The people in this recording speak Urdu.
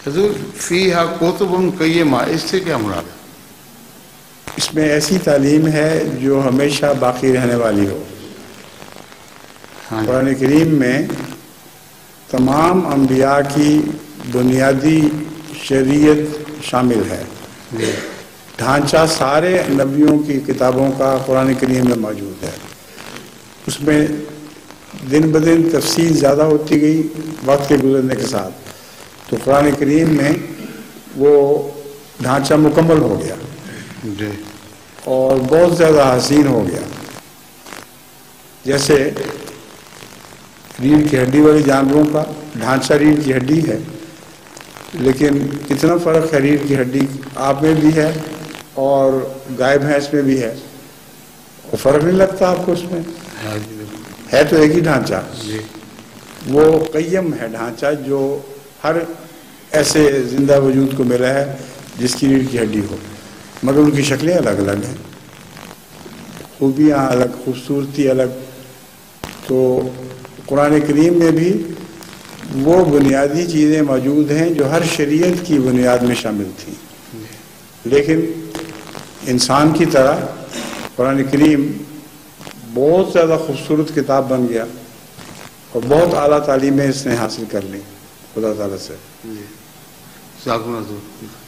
حضور فیہا کتب قیمہ، اس سے کیا مراد ہے؟ اس میں ایسی تعلیم ہے جو ہمیشہ باقی رہنے والی ہو۔ قرآن کریم میں تمام انبیاء کی بنیادی شریعت شامل ہے، ڈھانچہ سارے نبیوں کی کتابوں کا قرآن کریم میں موجود ہے۔ اس میں دن بدن تفصیل زیادہ ہوتی گئی وقت کے گزرنے کے ساتھ، تو قرآن کریم میں وہ ڈھانچہ مکمل ہو گیا اور بہت زیادہ حسین ہو گیا۔ جیسے ریڑھ کی ہڈی والے جانوروں کا ڈھانچہ ریڑھ کی ہڈی ہے، لیکن کتنا فرق ہے ریڑھ کی ہڈی آپ میں بھی ہے اور گائے بھینس میں بھی ہے، وہ فرق نہیں لگتا آپ کو اس میں؟ ہے تو ایک ہی ڈھانچہ، وہ قیم ہے ڈھانچہ جو ہر ایسے زندہ وجود کو ملا ہے جس کی ریڑھ کی ہڈی ہو، مگر ان کی شکلیں الگ الگ ہیں، خوبیاں الگ، خوبصورتی الگ۔ تو قرآن کریم میں بھی وہ بنیادی چیزیں موجود ہیں جو ہر شریعت کی بنیاد میں شامل تھیں، لیکن انسان کی طرح قرآن کریم بہت زیادہ خوبصورت کتاب بن گیا اور بہت اعلیٰ تعلیمیں اس نے حاصل کر لی خدا تعالیٰ سے۔ جزاکم اللہ خیر۔